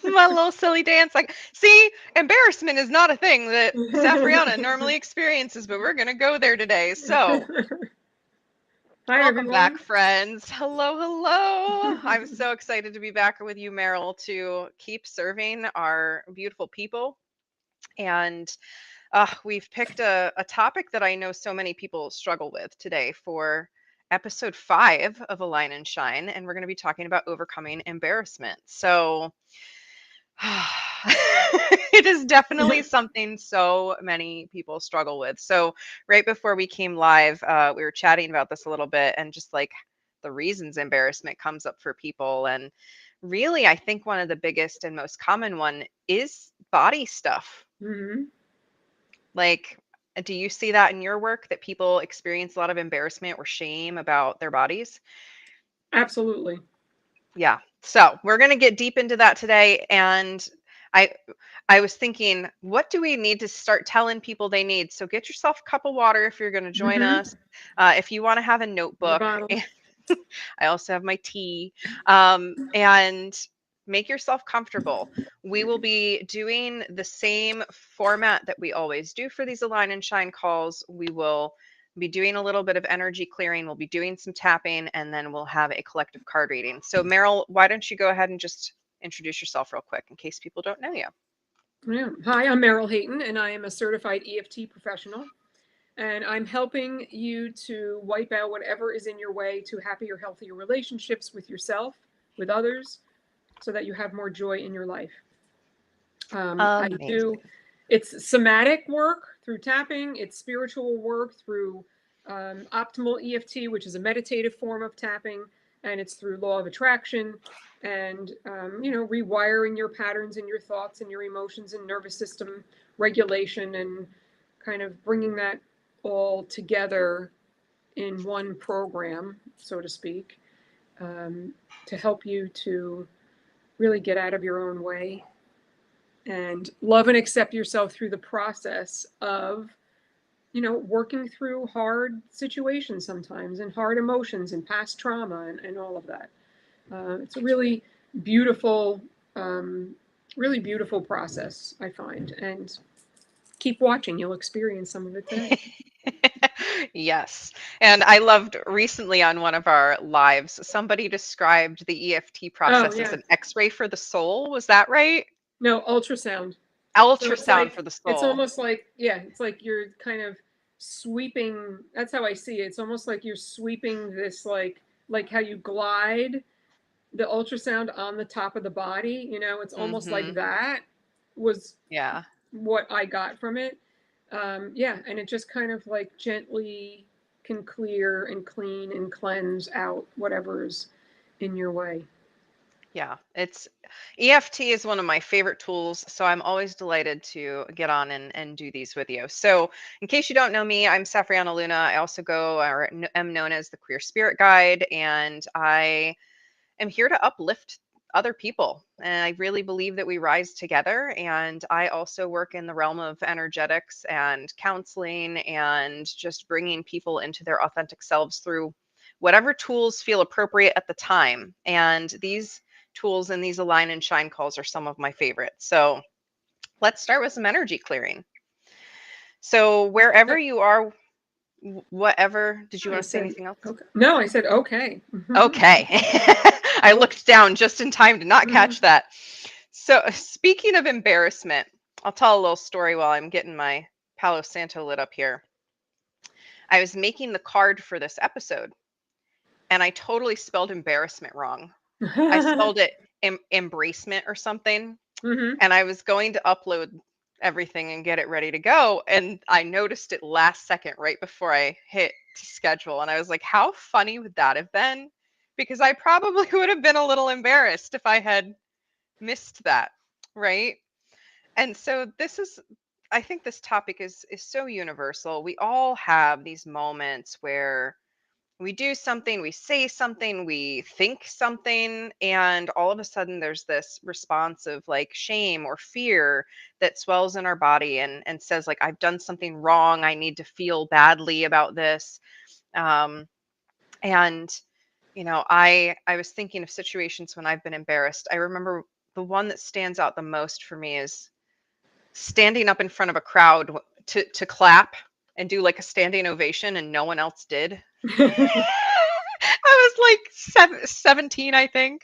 My little silly dance. Like, see, embarrassment is not a thing that Safrianna normally experiences, but we're going to go there today. So, Hi, welcome back, everyone. friends. Hello, hello. I'm so excited to be back with you, Meryl, to keep serving our beautiful people. And we've picked a topic that I know so many people struggle with today for episode 5 of Align and Shine. And we're going to be talking about overcoming embarrassment. So, it is definitely something so many people struggle with. So, right before we came live, we were chatting about this a little bit and just like the reasons embarrassment comes up for people. And really, I think one of the biggest and most common one is body stuff. Hmm. Like, do you see that in your work that people experience a lot of embarrassment or shame about their bodies? Absolutely. Yeah. So we're going to get deep into that today. And I I was thinking, what do we need to start telling people they need? So get yourself a cup of water if you're going to join Hmm. us. If you want to have a Water notebook, bottle. I also have my tea. And make yourself comfortable. We will be doing the same format that we always do for these Align and Shine calls. We will be doing a little bit of energy clearing. We'll be doing some tapping, and then we'll have a collective card reading. So, Meryl, why don't you go ahead and just introduce yourself real quick in case people don't know you? Yeah. Hi, I'm Meryl Hayton, and I am a certified EFT professional. And I'm helping you to wipe out whatever is in your way to happier, healthier relationships with yourself, with others, so that you have more joy in your life. I do, Amazing. it's somatic work through tapping, it's spiritual work through optimal EFT, which is a meditative form of tapping, and it's through law of attraction and, rewiring your patterns and your thoughts and your emotions and nervous system regulation and kind of bringing that all together in one program, so to speak, um, to help you to really get out of your own way and love and accept yourself through the process of working through hard situations sometimes and hard emotions and past trauma and all of that. It's a beautiful really beautiful process, I find, and keep watching, you'll experience some of it today. Yes. And I loved recently on one of our lives, somebody described the EFT Oh process as yeah. an x-ray for the soul. Was that right? No, ultrasound. So it's Ultrasound like for the it's soul. almost like, yeah, it's like you're kind of sweeping. That's how I see it. It's almost like you're sweeping this, like how you glide the ultrasound on the top of the body. It's almost like Mhm. that was Yeah. what I got from it. Yeah, and it just kind of like gently can clear and clean and cleanse out whatever's in your way. Yeah, it's EFT is one of my favorite tools, so I'm always delighted to get on and do these with you. So, in case you don't know me, I'm Safrianna Lughna. I also go or am known as the Queer Spirit Guide, and I am here to uplift other people. And I really believe that we rise together. And I also work in the realm of energetics and counseling and just bringing people into their authentic selves through whatever tools feel appropriate at the time. And these tools and these align and shine calls are some of my favorites. So let's start with some energy clearing. So wherever you are, whatever, did you I want to say said, anything else? okay. No, I said, okay. Okay. I looked down just in time to not catch that. So, speaking of embarrassment, I'll tell a little story while I'm getting my Palo Santo lit up here. I was making the card for this episode and I totally spelled embarrassment wrong. I spelled it embracement or something. Hmm. And I was going to upload everything and get it ready to go. And I noticed it last second right before I hit to schedule. And I was like, how funny would that have been? Because I probably would have been a little embarrassed if I had missed that. Right. And so this is I think this topic is so universal. We all have these moments where we do something, we say something, we think something, and all of a sudden there's this response of like shame or fear that swells in our body and says like I've done something wrong, I need to feel badly about this. Um, and I was thinking of situations when I've been embarrassed. I remember the one that stands out the most for me is standing up in front of a crowd to clap and do like a standing ovation and no one else did. I was like 17, I think.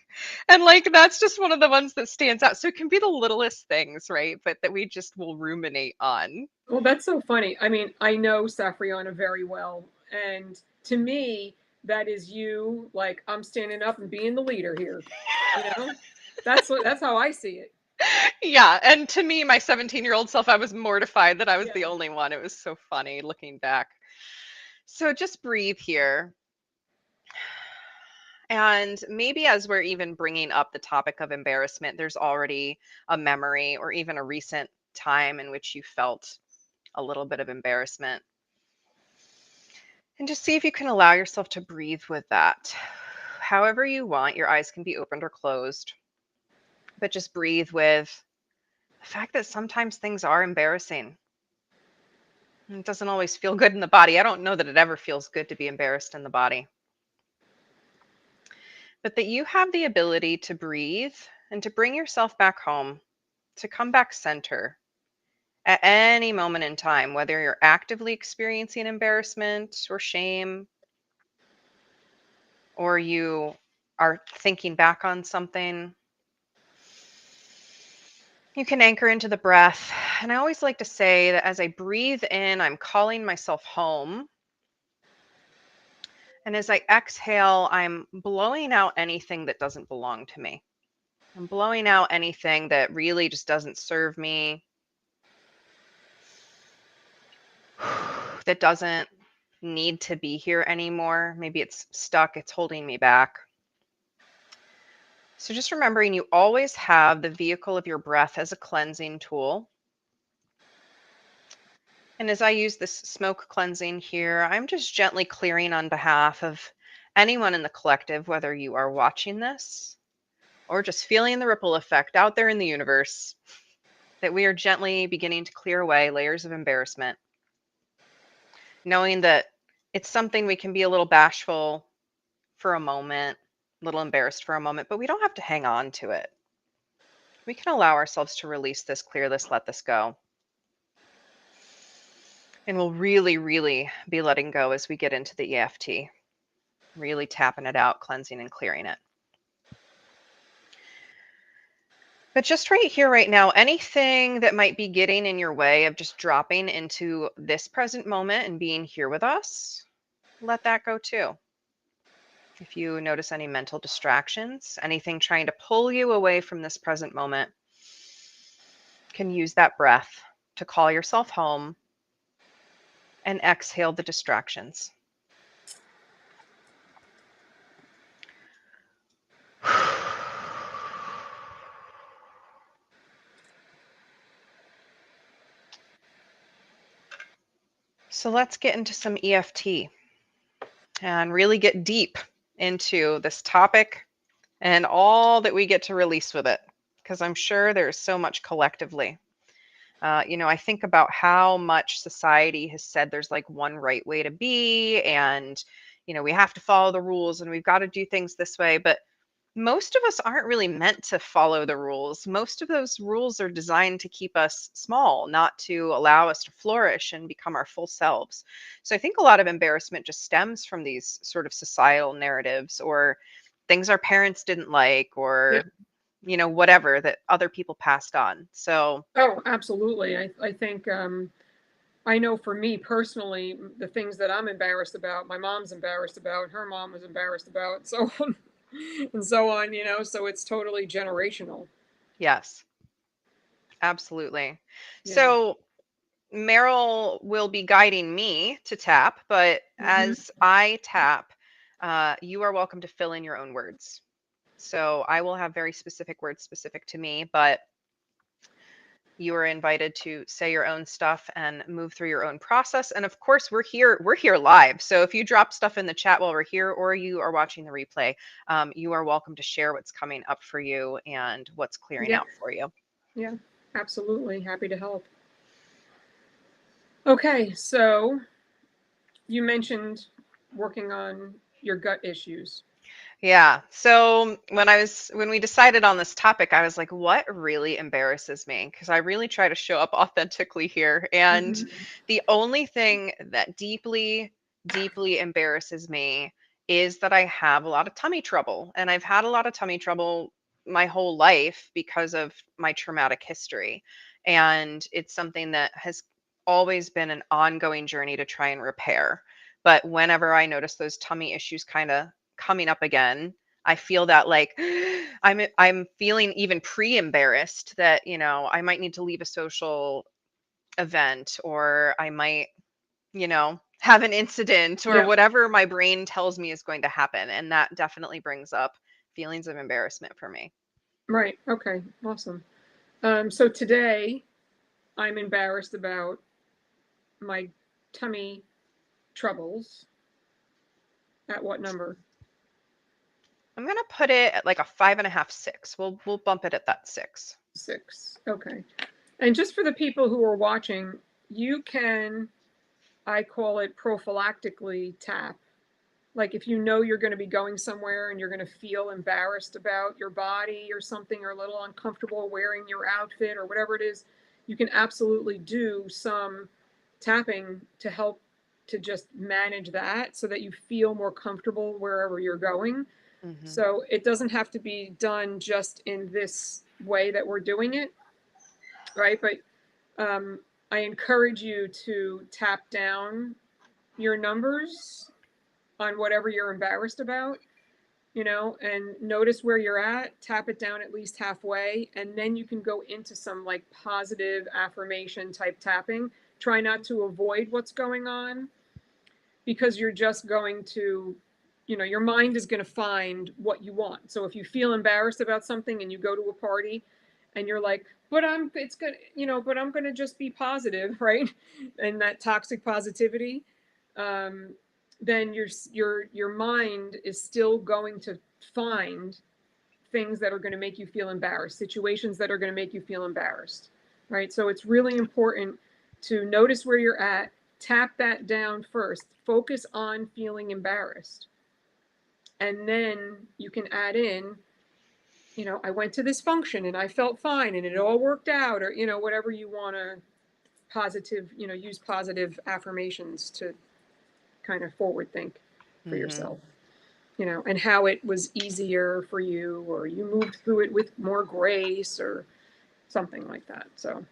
And like that's just one of the ones that stands out. So it can be the littlest things, right? But that we just will ruminate on. Well, that's so funny. I mean, I know Safrianna very well. And to me, that is you, like, I'm standing up and being the leader here. You know? That's how I see it. Yeah. And to me, my 17-year-old self, I was mortified that I was the Yeah. only one. It was so funny looking back. So just breathe here. And maybe as we're even bringing up the topic of embarrassment, there's already a memory or even a recent time in which you felt a little bit of embarrassment. And just see if you can allow yourself to breathe with that. However you want, your eyes can be opened or closed, but just breathe with the fact that sometimes things are embarrassing. It doesn't always feel good in the body. I don't know that it ever feels good to be embarrassed in the body, but that you have the ability to breathe and to bring yourself back home, to come back center at any moment in time, whether you're actively experiencing embarrassment or shame, or you are thinking back on something. You can anchor into the breath. And I always like to say that as I breathe in, I'm calling myself home. And as I exhale, I'm blowing out anything that doesn't belong to me. I'm blowing out anything that really just doesn't serve me, that doesn't need to be here anymore. Maybe it's stuck, it's holding me back. So just remembering you always have the vehicle of your breath as a cleansing tool. And as I use this smoke cleansing here, I'm just gently clearing on behalf of anyone in the collective, whether you are watching this or just feeling the ripple effect out there in the universe, that we are gently beginning to clear away layers of embarrassment, knowing that it's something we can be a little bashful for a moment, a little embarrassed for a moment, but we don't have to hang on to it. We can allow ourselves to release this, clear this, let this go. And we'll really, really be letting go as we get into the EFT, really tapping it out, cleansing and clearing it. But just right here, right now, anything that might be getting in your way of just dropping into this present moment and being here with us, let that go too. If you notice any mental distractions, anything trying to pull you away from this present moment, can use that breath to call yourself home and exhale the distractions. So let's get into some EFT and really get deep into this topic and all that we get to release with it, because I'm sure there's so much collectively. I think about how much society has said there's like one right way to be, and, we have to follow the rules and we've got to do things this way. But most of us aren't really meant to follow the rules. Most of those rules are designed to keep us small, not to allow us to flourish and become our full selves. So I think a lot of embarrassment just stems from these sort of societal narratives or things our parents didn't like, Yeah. or whatever that other people passed on. So Oh, absolutely. I think I know for me personally, the things that I'm embarrassed about, my mom's embarrassed about, her mom was embarrassed about, so on and so on, so it's totally generational. yes, absolutely. Yeah. So Meryl will be guiding me to tap, but Hmm. as I tap, you are welcome to fill in your own words. So I will have very specific words specific to me, but you are invited to say your own stuff and move through your own process. And of course, we're here live. So if you drop stuff in the chat while we're here, or you are watching the replay, you are welcome to share what's coming up for you and what's clearing Yeah. out for you. Yeah. Absolutely. Happy to help. Okay. So you mentioned working on your gut issues. Yeah. So when we decided on this topic, I was like, what really embarrasses me? Because I really try to show up authentically here. And Mhm. the only thing that deeply, deeply embarrasses me is that I have a lot of tummy trouble. And I've had a lot of tummy trouble my whole life because of my traumatic history. And it's something that has always been an ongoing journey to try and repair. But whenever I notice those tummy issues kind of coming up again, I feel that like I'm feeling even pre-embarrassed that, I might need to leave a social event, or I might, have an incident, or Yeah. whatever my brain tells me is going to happen, and that definitely brings up feelings of embarrassment for me. Right. Okay. Awesome. So today I'm embarrassed about my tummy troubles. At what number? I'm gonna put it at like a 5.5, 6. We'll bump it at that 6. 6. Okay. And just for the people who are watching, you can, I call it prophylactically tap. Like if you know you're going to be going somewhere and you're going to feel embarrassed about your body or something, or a little uncomfortable wearing your outfit or whatever it is, you can absolutely do some tapping to help to just manage that so that you feel more comfortable wherever you're going. Hmm. So it doesn't have to be done just in this way that we're doing it, right? But I encourage you to tap down your numbers on whatever you're embarrassed about, and notice where you're at, tap it down at least halfway, and then you can go into some like positive affirmation type tapping. Try not to avoid what's going on, because you're just going to, your mind is going to find what you want. So if you feel embarrassed about something and you go to a party and you're like, but it's good, but I'm going to just be positive, right? And that toxic positivity, um, then your mind is still going to find things that are going to make you feel embarrassed, situations that are going to make you feel embarrassed, right? So it's really important to notice where you're at, tap that down first, focus on feeling embarrassed, and then you can add in, I went to this function and I felt fine and it all worked out, or whatever you want to positive, use positive affirmations to kind of forward think for Hmm. yourself, and how it was easier for you, or you moved through it with more grace, or something like that. So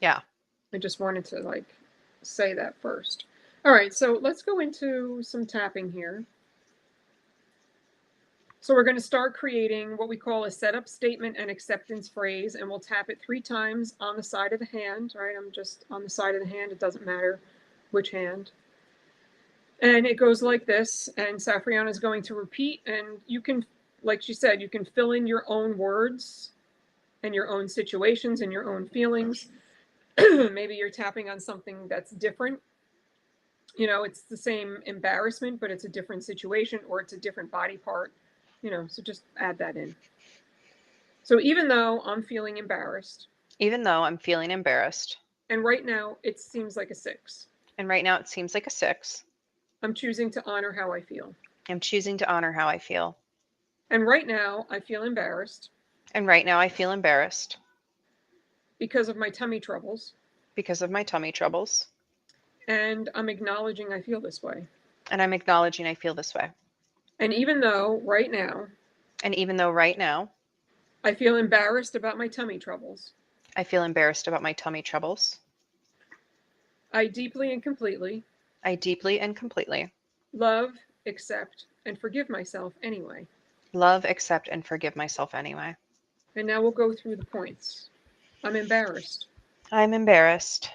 Yeah. I just wanted to like say that first. All right, so let's go into some tapping here. So we're going to start creating what we call a setup statement and acceptance phrase, and we'll tap it 3 times on the side of the hand, right? I'm just on the side of the hand. It doesn't matter which hand. And it goes like this, and Safrianna is going to repeat, and you can, like she said, you can fill in your own words and your own situations and your own feelings. Maybe you're tapping on something that's different. It's the same embarrassment, but it's a different situation, or it's a different body part. So just add that in. So even though I'm feeling embarrassed, Even though I'm feeling embarrassed, and right now it seems like a 6, and right now it seems like a 6, I'm choosing to honor how I feel. I'm choosing to honor how I feel. And right now I feel embarrassed And right now I feel embarrassed because of my tummy troubles, because of my tummy troubles, and I'm acknowledging I feel this way. and I'm acknowledging I feel this way. And even though right now And even though right now I feel embarrassed about my tummy troubles, I feel embarrassed about my tummy troubles, I deeply and completely I deeply and completely love, accept, and forgive myself anyway. love, accept, and forgive myself anyway. And now we'll go through the points. I'm embarrassed. I'm embarrassed.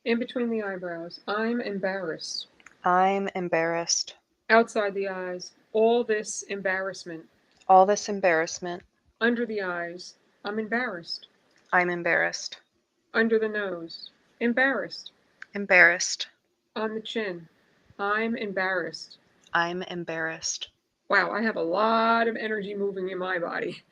In between the eyebrows, I'm embarrassed. I'm embarrassed. Outside the eyes, all this embarrassment. All this embarrassment, Under the eyes, I'm embarrassed. I'm embarrassed. Under the nose, embarrassed. Embarrassed. On the chin, I'm embarrassed. I'm embarrassed. Wow, I have a lot of energy moving in my body.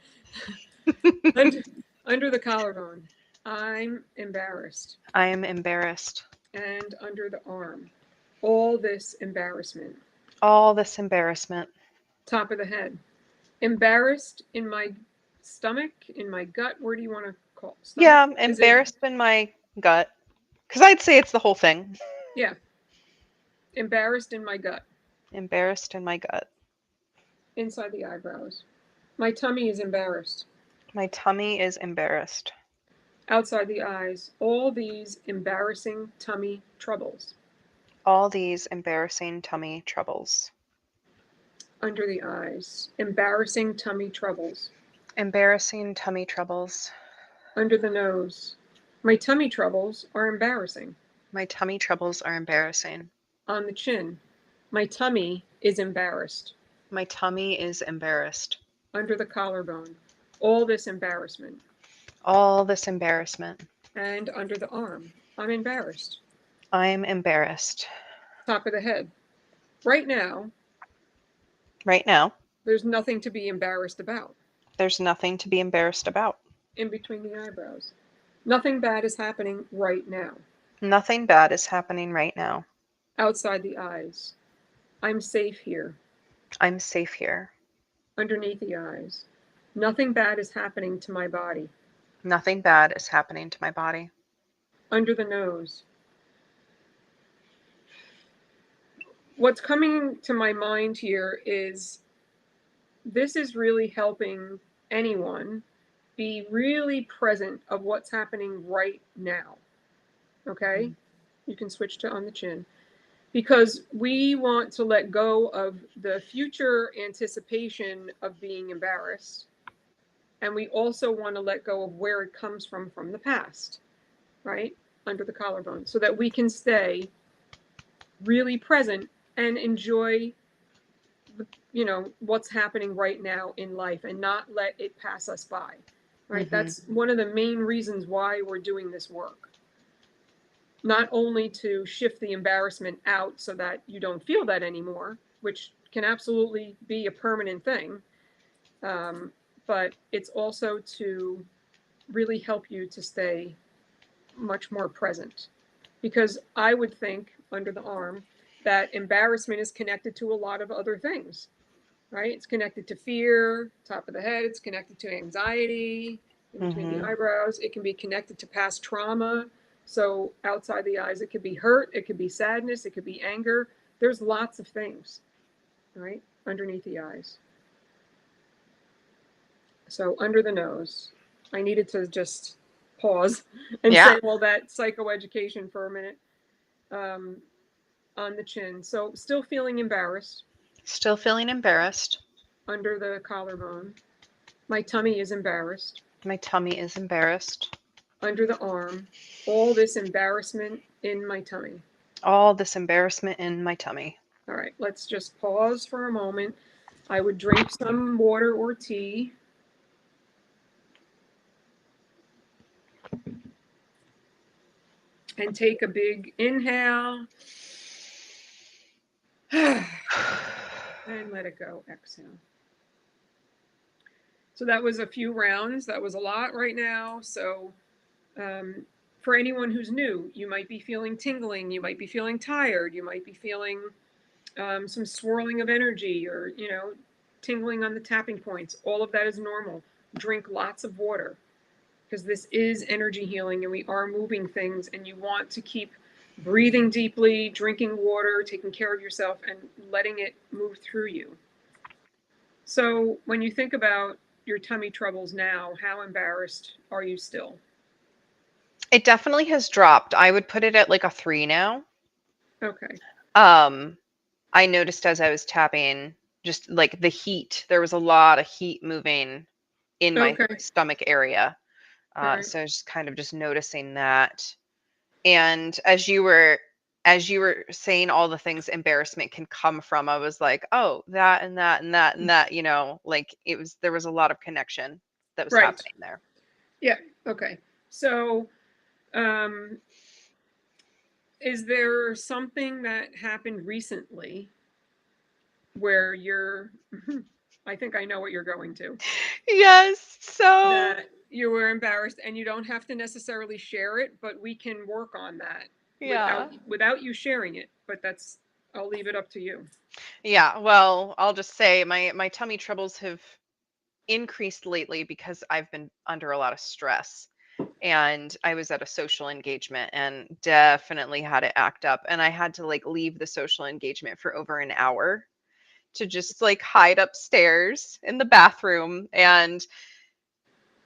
under, under the collarbone, I'm embarrassed. I am embarrassed. And under the arm, all this embarrassment. All this embarrassment. Top of the head, Embarrassed in my stomach, in my gut. Where do you want to call stomach? Yeah, I'm Is it? embarrassed in my gut. Because I'd say it's the whole thing. Yeah, embarrassed in my gut, Embarrassed in my gut. inside the eyebrows. My tummy is embarrassed. My tummy is embarrassed. Outside the eyes. All these embarrassing tummy troubles. All these embarrassing tummy troubles. Under the eyes. Embarrassing tummy troubles. Embarrassing tummy troubles. Under the nose. My tummy troubles are embarrassing. My tummy troubles are embarrassing. On the chin. My tummy is embarrassed. My tummy is embarrassed. Under the collarbone. All this embarrassment. All this embarrassment. And under the arm. I'm embarrassed. I'm embarrassed. Top of the head. Right now, Right now, there's nothing to be embarrassed about. there's nothing to be embarrassed about. In between the eyebrows. Nothing bad is happening right now. Nothing bad is happening right now. Outside the eyes. I'm safe here. I'm safe here. Underneath the eyes. Nothing bad is happening to my body. Nothing bad is happening to my body. Under the nose. What's coming to my mind here is this is really helping anyone be really present of what's happening right now. Okay? You can switch to on the chin. Because we want to let go of the future anticipation of being embarrassed. And we also want to let go of where it comes from the past, right? Under the collarbone, so that we can stay really present and enjoy what's happening right now in life and not let it pass us by, right? That's one of the main reasons why we're doing this work. Not only to shift the embarrassment out so that you don't feel that anymore, which can absolutely be a permanent thing, but it's also to really help you to stay much more present. Because I would think under the arm that embarrassment is connected to a lot of other things, right? It's connected to fear, top of the head, it's connected to anxiety, in between the eyebrows. It can be connected to past trauma. So outside the eyes, it could be hurt, it could be sadness, it could be anger. There's lots of things, right? Underneath the eyes. So under the nose, I needed to just pause and say all that psychoeducation for a minute. On the chin. So still feeling embarrassed. Still feeling embarrassed. Under the collarbone. My tummy is embarrassed. My tummy is embarrassed. Under the arm. All this embarrassment in my tummy. All this embarrassment in my tummy. All right, let's just pause for a moment. I would drink some water or tea. And take a big inhale. And let it go. Exhale. So that was a few rounds. That was a lot right now. So for anyone who's new, you might be feeling tingling. You might be feeling tired. You might be feeling some swirling of energy or, tingling on the tapping points. All of that is normal. Drink lots of water because this is energy healing and we are moving things, and you want to keep breathing deeply, drinking water, taking care of yourself, and letting it move through you. So when you think about your tummy troubles now, how embarrassed are you still? It definitely has dropped. I would put it at like a 3 now. Okay. I noticed as I was tapping, just like the heat, there was a lot of heat moving in my stomach area. So I was just kind of just noticing that. And as you were saying all the things embarrassment can come from, I was like, oh, that and that and that and that, like there was a lot of connection that was happening there. Yeah. Okay. So, is there something that happened recently where I think I know what you're going to. Yes. So that you were embarrassed, and you don't have to necessarily share it, but we can work on that without you sharing it. But I'll leave it up to you. Yeah, well, I'll just say my tummy troubles have increased lately because I've been under a lot of stress. And I was at a social engagement and definitely had it act up. And I had to like leave the social engagement for over an hour to just like hide upstairs in the bathroom. And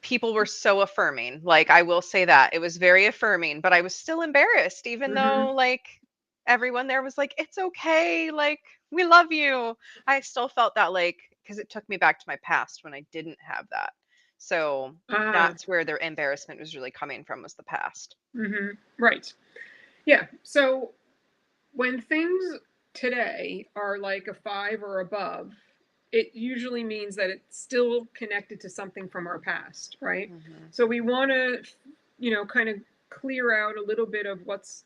people were so affirming. Like, I will say that it was very affirming, but I was still embarrassed, even Mm-hmm. though like everyone there was like, it's okay. Like, we love you. I still felt that, like, because it took me back to my past when I didn't have that. So Ah, that's where their embarrassment was really coming from, was the past. mm-hmm. Right. Yeah. So when things today are like a 5 or above, it usually means that it's still connected to something from our past, right? Hmm. So we want to, kind of clear out a little bit of what's,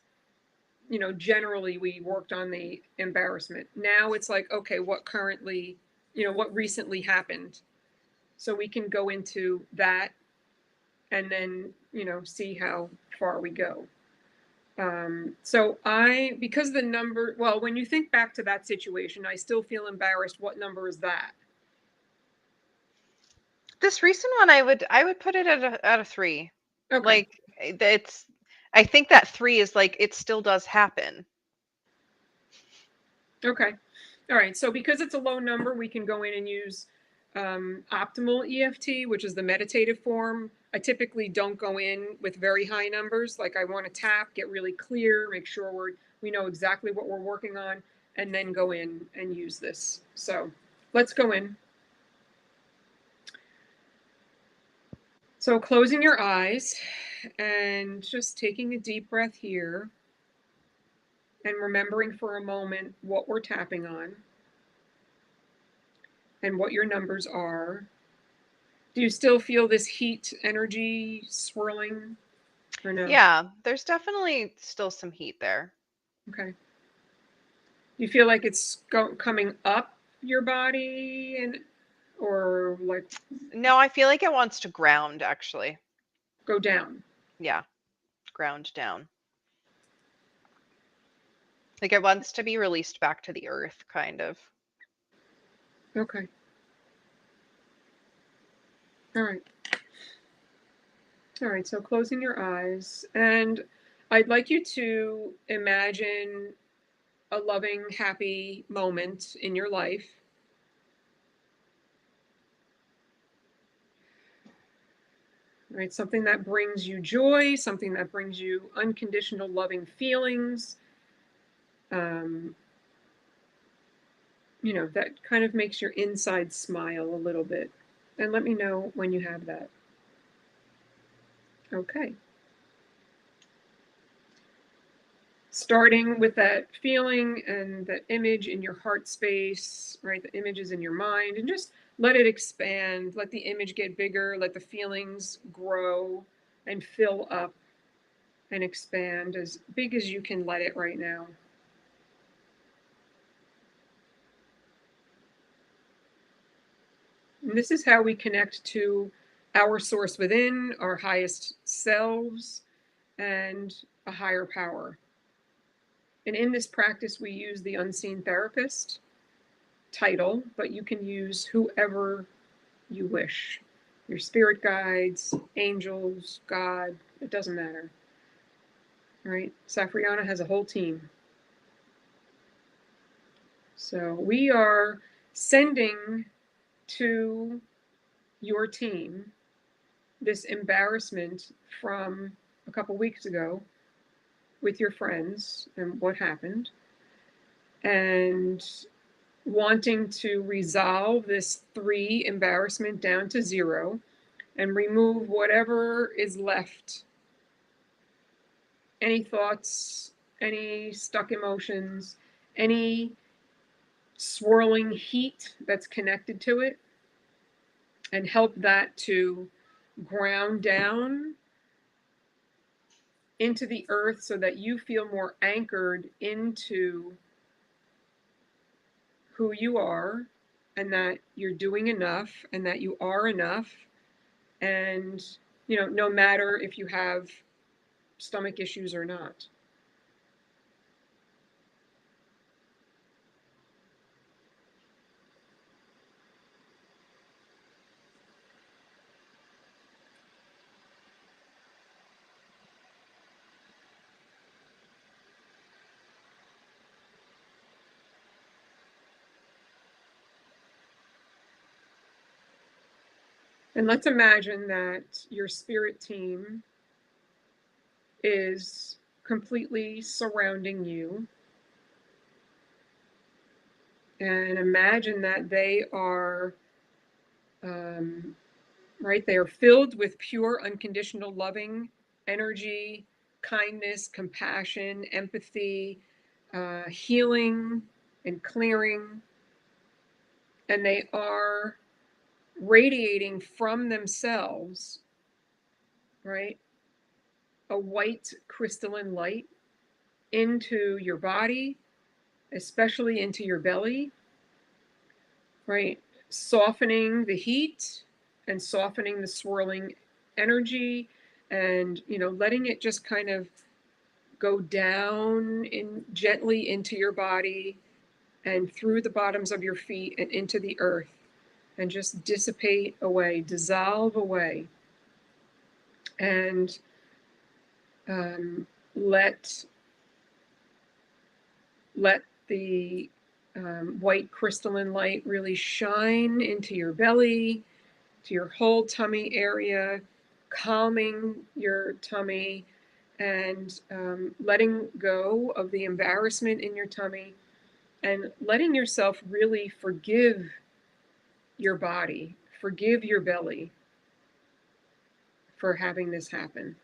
generally we worked on the embarrassment. Now it's like, okay, what currently, what recently happened. So we can go into that and then, see how far we go. So because the number, well, when you think back to that situation, I still feel embarrassed. What number is that? This recent one, I would put it at a 3. Okay. Like, it's, I think that 3 is like, it still does happen. Okay. All right. So because it's a low number, we can go in and use optimal EFT, which is the meditative form. I typically don't go in with very high numbers. Like, I want to tap, get really clear, make sure we know exactly what we're working on, and then go in and use this. So let's go in. So closing your eyes and just taking a deep breath here and remembering for a moment what we're tapping on and what your numbers are. Do you still feel this heat energy swirling or no? Yeah, there's definitely still some heat there. Okay. Do you feel like it's coming up your body and or like No, I feel like it wants to ground, actually. go down? Yeah, ground down. Like, it wants to be released back to the earth, kind of. Okay. All right. All right. So closing your eyes, and I'd like you to imagine a loving, happy moment in your life. Right? Something that brings you joy, something that brings you unconditional loving feelings. Um, that kind of makes your inside smile a little bit. And let me know when you have that. Okay. Starting with that feeling and that image in your heart space, right? The image is in your mind, and just let it expand. Let the image get bigger. Let the feelings grow and fill up and expand as big as you can let it right now. And this is how we connect to our source within, our highest selves, and a higher power. And in this practice, we use the unseen therapist title, but you can use whoever you wish, your spirit guides, angels, God, it doesn't matter. All right. Safrianna has a whole team. So we are sending to your team this embarrassment from a couple weeks ago with your friends and what happened, and wanting to resolve this 3 embarrassment down to 0 and remove whatever is left. Any thoughts, any stuck emotions, any swirling heat that's connected to it, and help that to ground down into the earth so that you feel more anchored into who you are and that you're doing enough and that you are enough. And, no matter if you have stomach issues or not. And let's imagine that your spirit team is completely surrounding you. And imagine that they are, right, they are filled with pure, unconditional, loving energy, kindness, compassion, empathy, healing, and clearing. And they are radiating from themselves, right, a white crystalline light into your body, especially into your belly, right? Softening the heat and softening the swirling energy, and, you know, letting it just kind of go down gently into your body and through the bottoms of your feet and into the earth, and just dissipate away, dissolve away. And let the white crystalline light really shine into your belly, to your whole tummy area, calming your tummy, and letting go of the embarrassment in your tummy, and letting yourself really forgive your body, forgive your belly for having this happen.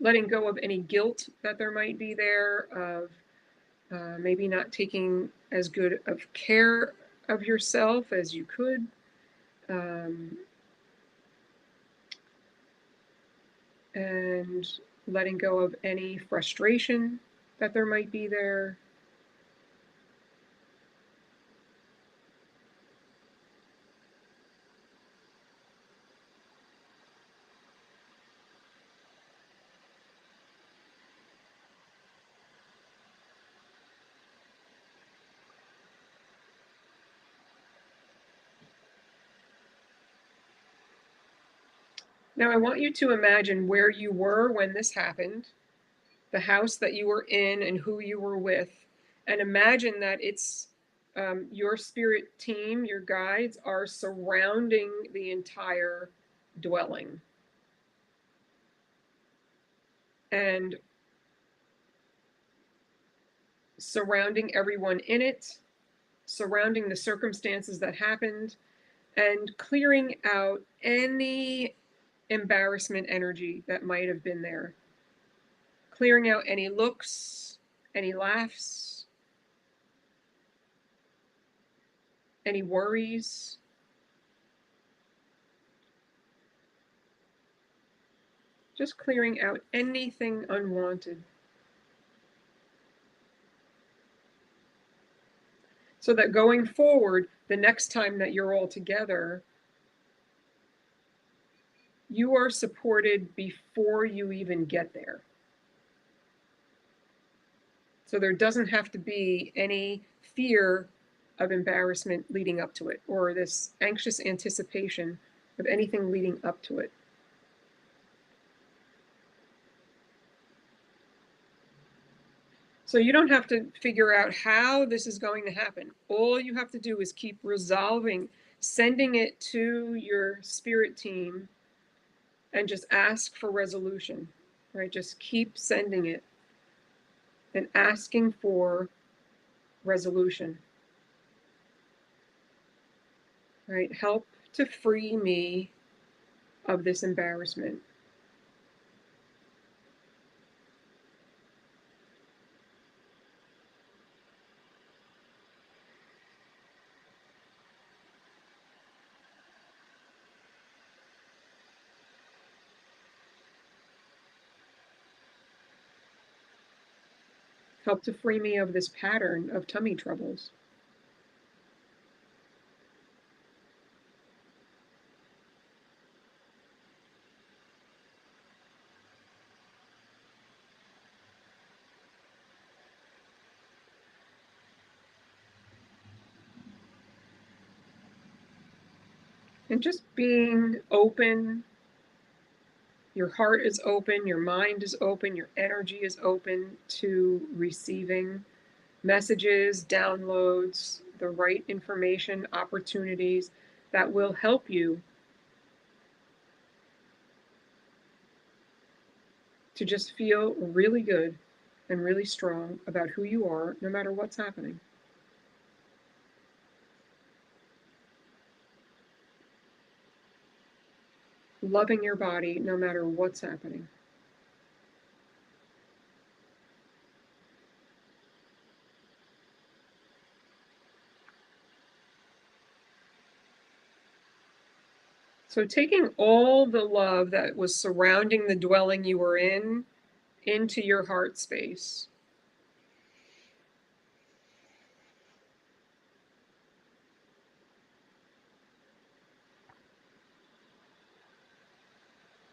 Letting go of any guilt that there might be there, of maybe not taking as good of care of yourself as you could. And letting go of any frustration that there might be there. Now, I want you to imagine where you were when this happened, the house that you were in, and who you were with. And imagine that it's your spirit team, your guides are surrounding the entire dwelling. And surrounding everyone in it, surrounding the circumstances that happened, and clearing out any embarrassment energy that might have been there. Clearing out any looks, any laughs, any worries. Just clearing out anything unwanted. So that going forward, the next time that you're all together, you are supported before you even get there. So there doesn't have to be any fear of embarrassment leading up to it, or this anxious anticipation of anything leading up to it. So you don't have to figure out how this is going to happen. All you have to do is keep resolving, sending it to your spirit team, and just ask for resolution, right? Just keep sending it and asking for resolution, right? Help to free me of this embarrassment. Help to free me of this pattern of tummy troubles. And just being open. Your heart is open, your mind is open, your energy is open to receiving messages, downloads, the right information, opportunities that will help you to just feel really good and really strong about who you are, no matter what's happening. Loving your body, no matter what's happening. So, taking all the love that was surrounding the dwelling you were in into your heart space.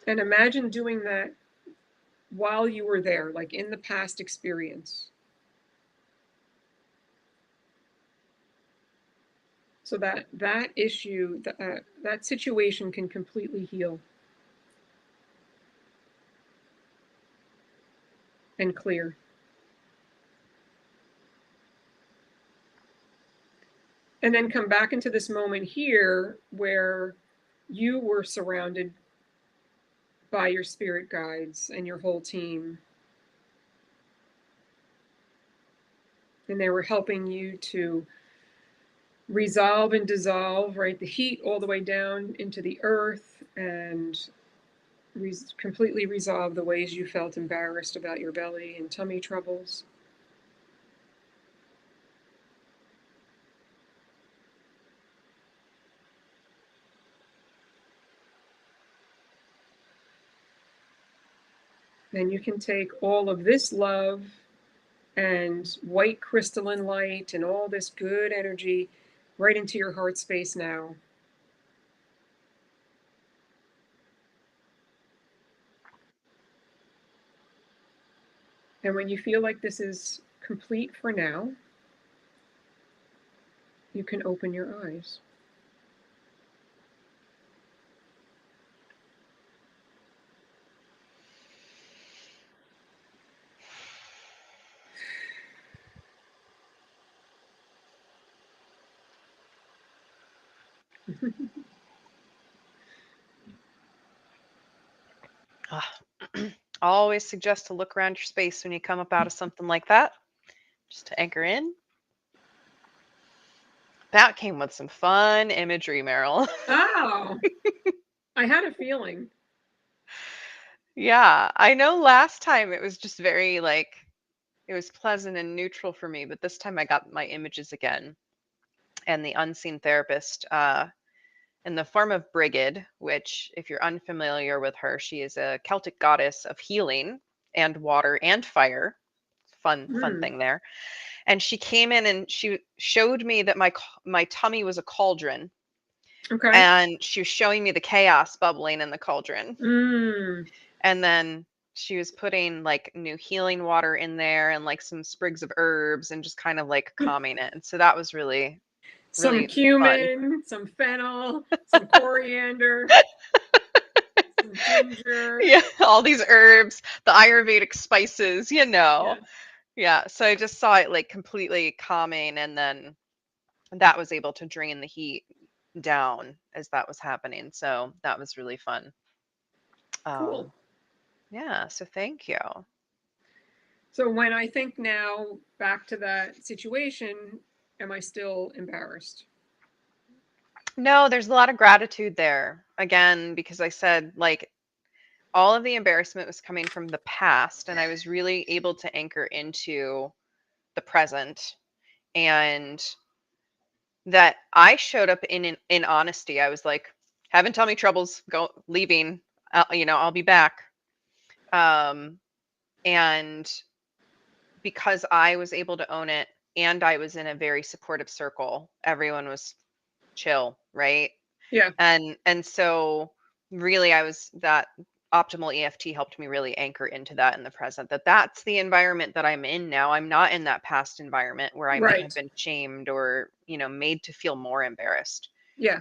And imagine doing that while you were there, like in the past experience. So that issue, that situation can completely heal and clear. And then come back into this moment here where you were surrounded by your spirit guides and your whole team. And they were helping you to resolve and dissolve, right? The heat all the way down into the earth and completely resolve the ways you felt embarrassed about your belly and tummy troubles. And you can take all of this love and white crystalline light and all this good energy right into your heart space now. And when you feel like this is complete for now, you can open your eyes. I always suggest to look around your space when you come up out of something like that, just to anchor in. That came with some fun imagery, Meryl. Oh, I had a feeling. Yeah, I know last time it was just very like it was pleasant and neutral for me, but this time I got my images again. And the unseen therapist in the form of Brigid, which, if you're unfamiliar with her, she is a Celtic goddess of healing and water and fire. Fun Mm, thing there. And she came in and she showed me that my tummy was a cauldron, okay. and she was showing me the chaos bubbling in the cauldron. Mm, And then she was putting like new healing water in there and like some sprigs of herbs and just kind of like calming it. And so that was really, some really fun. cumin, some fennel, some coriander, some ginger. Yeah, all these herbs, the Ayurvedic spices, you know. Yes. Yeah, so I just saw it like completely calming, and then that was able to drain the heat down as that was happening. So that was really fun. Cool. Um, yeah, so thank you. So when I think now back to that situation, am I still embarrassed? No, there's a lot of gratitude there. Again, because I said like all of the embarrassment was coming from the past, and I was really able to anchor into the present, and that I showed up in honesty. I was like, having tummy troubles, go leaving. I'll be back. Um, and because I was able to own it, and I was in a very supportive circle, everyone was chill, right? Yeah. And so really I was that optimal EFT helped me really anchor into that in the present, that's the environment that I'm in now. I'm not in that past environment where I might have Right. been shamed or, made to feel more embarrassed. Yeah.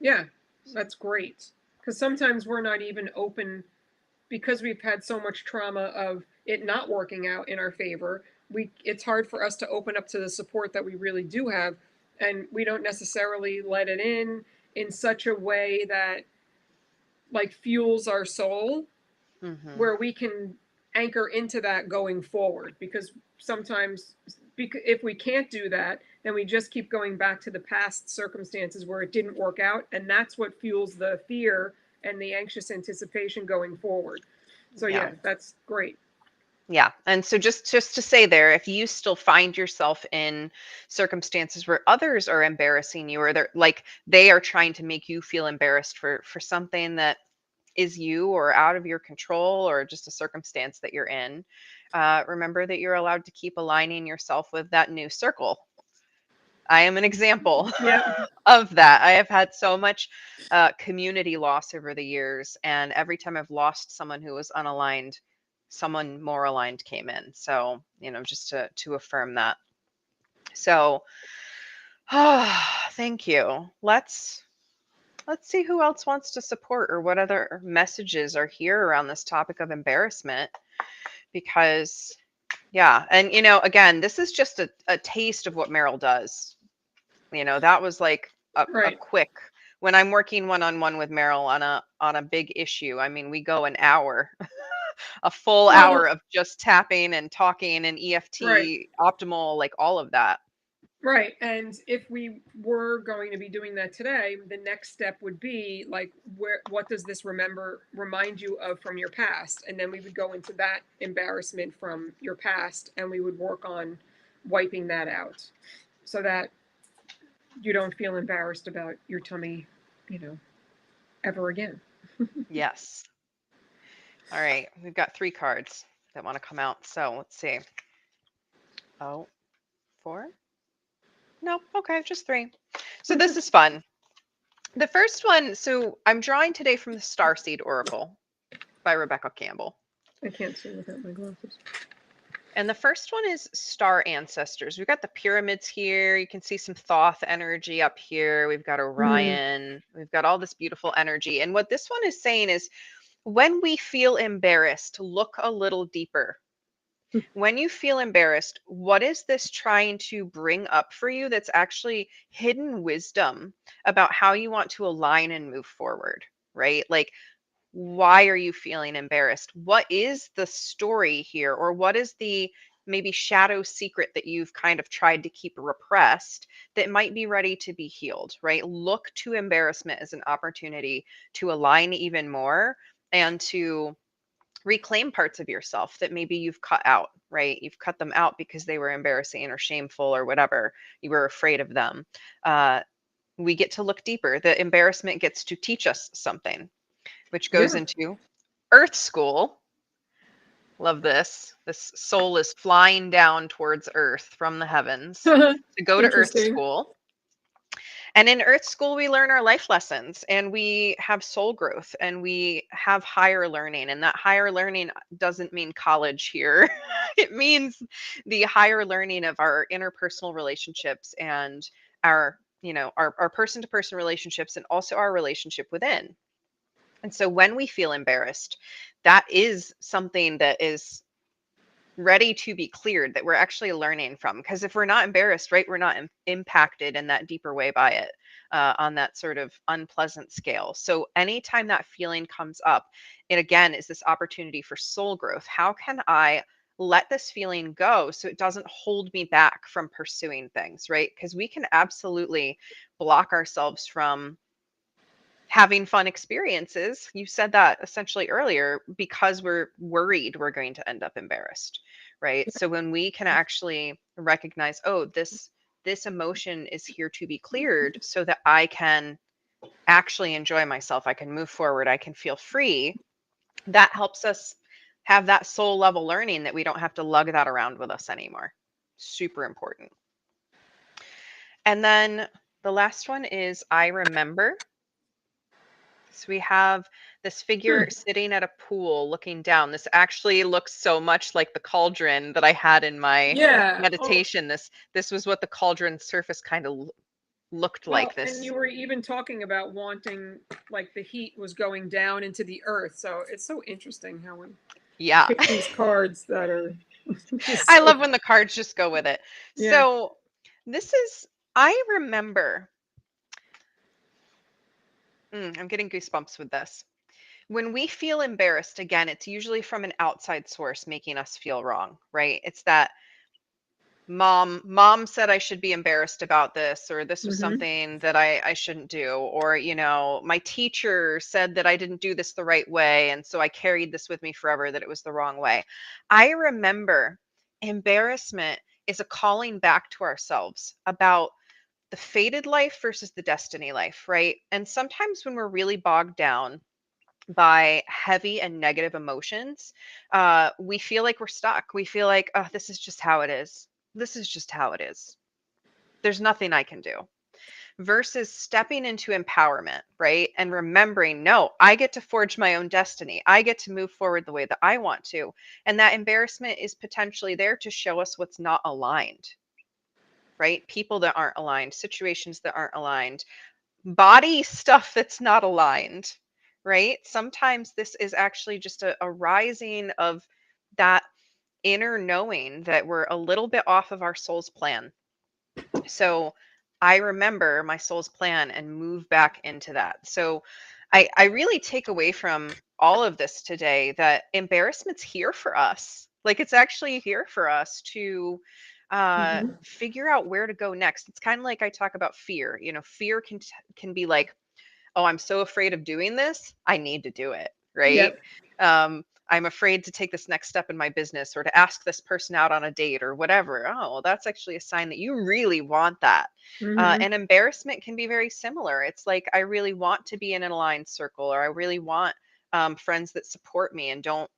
Yeah. That's great. Because sometimes we're not even open because we've had so much trauma of it not working out in our favor. it's hard for us to open up to the support that we really do have, and we don't necessarily let it in such a way that like fuels our soul, Hmm. where we can anchor into that going forward. Because sometimes, if we can't do that, then we just keep going back to the past circumstances where it didn't work out, and that's what fuels the fear and the anxious anticipation going forward. So Yeah. yeah, that's great. Yeah. And so just to say there, if you still find yourself in circumstances where others are embarrassing you, or they're like they are trying to make you feel embarrassed for something that is you or out of your control, or just a circumstance that you're in, remember that you're allowed to keep aligning yourself with that new circle. I am an example Yeah. of that. I have had so much community loss over the years, and every time I've lost someone who was unaligned, someone more aligned came in. So, just to affirm that. So, thank you. Let's see who else wants to support, or what other messages are here around this topic of embarrassment. Because, yeah, and again, this is just a taste of what Meryl does. That was like a Right. quick, when I'm working one-on-one with Meryl on a big issue. I mean, we go an hour, a full hour Well, of just tapping and talking and right. EFT, optimal, like all of that. Right. And if we were going to be doing that today, the next step would be like, what does this remind you of from your past? And then we would go into that embarrassment from your past, and we would work on wiping that out so that you don't feel embarrassed about your tummy, you know, ever again. Yes. All right. We've got 3 cards that want to come out. So let's see. Oh, 4? Nope. Okay, just 3. So this is fun. The first one, so I'm drawing today from the Starseed Oracle by Rebecca Campbell. I can't see without my glasses. And the first one is star ancestors. We've got the pyramids here. You can see some Thoth energy up here. We've got Mm. Orion. We've got all this beautiful energy. And what this one is saying is, when we feel embarrassed, look a little deeper. When you feel embarrassed, what is this trying to bring up for you that's actually hidden wisdom about how you want to align and move forward, right? Like, why are you feeling embarrassed? What is the story here? Or what is the maybe shadow secret that you've kind of tried to keep repressed that might be ready to be healed, right? Look to embarrassment as an opportunity to align even more and to reclaim parts of yourself that maybe you've cut out, right? You've cut them out because they were embarrassing or shameful or whatever. You were afraid of them. Uh, we get to look deeper. The embarrassment gets to teach us something, which goes Yeah. into Earth School. Love this. This soul is flying down towards Earth from the heavens to go to Earth Interesting. School. And in Earth School, we learn our life lessons, and we have soul growth, and we have higher learning. And that higher learning doesn't mean college here, it means the higher learning of our interpersonal relationships and our person to person relationships, and also our relationship within. And so when we feel embarrassed, that is something that is ready to be cleared, that we're actually learning from. Because if we're not embarrassed, right, we're not impacted in that deeper way by it, on that sort of unpleasant scale. So anytime that feeling comes up, it again is this opportunity for soul growth. How can I let this feeling go so it doesn't hold me back from pursuing things, right? Because we can absolutely block ourselves from having fun experiences. You said that essentially earlier, because we're worried we're going to end up embarrassed, right? So when we can actually recognize, oh, this emotion is here to be cleared so that I can actually enjoy myself, I can move forward, I can feel free, that helps us have that soul level learning that we don't have to lug that around with us anymore. Super important. And then the last one is I remember. So we have this figure Hmm. sitting at a pool looking down. This actually looks so much like the cauldron that I had in my Yeah. Oh, meditation. This was what the cauldron surface kind of looked like. well, and This, you were even talking about wanting, like, the heat was going down into the earth. So it's so interesting how we yeah. pick these cards that are. I So, love when the cards just go with it. yeah. So this is, I remember, I'm getting goosebumps with this. When we feel embarrassed, again, it's usually from an outside source making us feel wrong, right? It's that mom said I should be embarrassed about this, or this was Hmm. something that I shouldn't do, or my teacher said that I didn't do this the right way, and so I carried this with me forever, that it was the wrong way. I remember embarrassment is a calling back to ourselves about the fated life versus the destiny life, right? And sometimes when we're really bogged down by heavy and negative emotions, we feel like we're stuck. We feel like, oh, this is just how it is. This is just how it is. There's nothing I can do. Versus stepping into empowerment, right? And remembering, no, I get to forge my own destiny. I get to move forward the way that I want to. And that embarrassment is potentially there to show us what's not aligned, right? People that aren't aligned, situations that aren't aligned, body stuff that's not aligned, right? Sometimes this is actually just a rising of that inner knowing that we're a little bit off of our soul's plan. So I remember my soul's plan and move back into that. So I really take away from all of this today that embarrassment's here for us. Like, it's actually here for us to Hmm. figure out where to go next. It's kind of like I talk about fear. Fear can be like, oh, I'm so afraid of doing this, I need to do it, right? Yep. I'm afraid to take this next step in my business, or to ask this person out on a date or whatever. Oh, well, that's actually a sign that you really want that. Hmm. And embarrassment can be very similar. It's like, I really want to be in an aligned circle, or I really want friends that support me and don't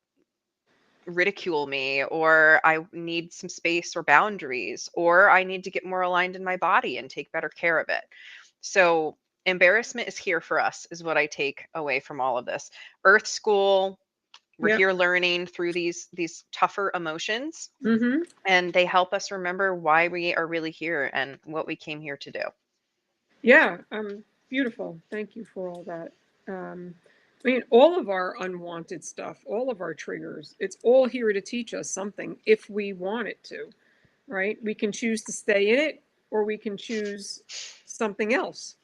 ridicule me, or I need some space or boundaries, or I need to get more aligned in my body and take better care of it. So, embarrassment is here for us, is what I take away from all of this. Earth School, we're Yep. here learning through these tougher emotions, Hmm. and they help us remember why we are really here and what we came here to do. Yeah. Beautiful. Thank you for all that. I mean, all of our unwanted stuff, all of our triggers, it's all here to teach us something if we want it to, right? We can choose to stay in it, or we can choose something else.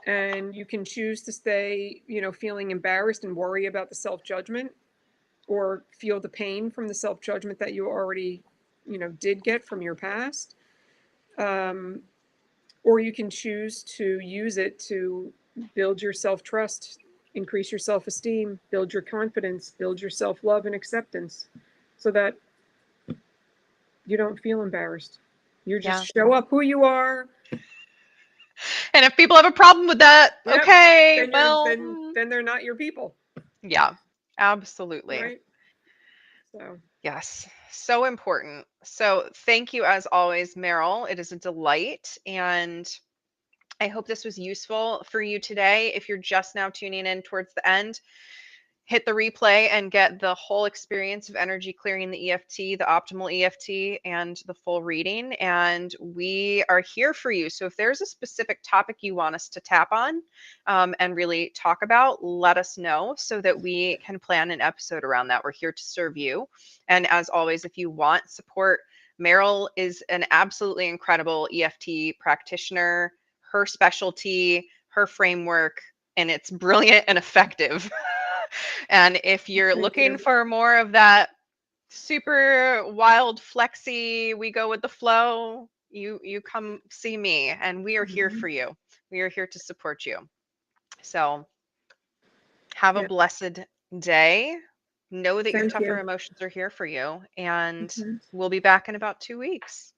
And you can choose to stay, feeling embarrassed and worry about the self judgment, or feel the pain from the self judgment that you already, did get from your past. Um, or you can choose to use it to build your self trust, increase your self esteem, build your confidence, build your self love and acceptance, so that you don't feel embarrassed. You Yeah. just show up who you are. And if people have a problem with that, Yep. okay, Then you're well, then they're not your people, yeah, absolutely. right? So Yes, so important. So, thank you as always, Meryl. It is a delight. And I hope this was useful for you today. If you're just now tuning in towards the end, hit the replay and get the whole experience of energy clearing, the EFT, the optimal EFT, and the full reading. And we are here for you. So if there's a specific topic you want us to tap on and really talk about, let us know so that we can plan an episode around that. We're here to serve you. And as always, if you want support, Meryl is an absolutely incredible EFT practitioner. Her specialty, her framework, and it's brilliant and effective. And if you're thank looking you. for more of that super wild flexy, we go with the flow, you come see me, and we are here Hmm. for you. We are here to support you. So have a Yeah. blessed day. Know that your Thank tougher you. emotions are here for you, and Hmm. we'll be back in about 2 weeks.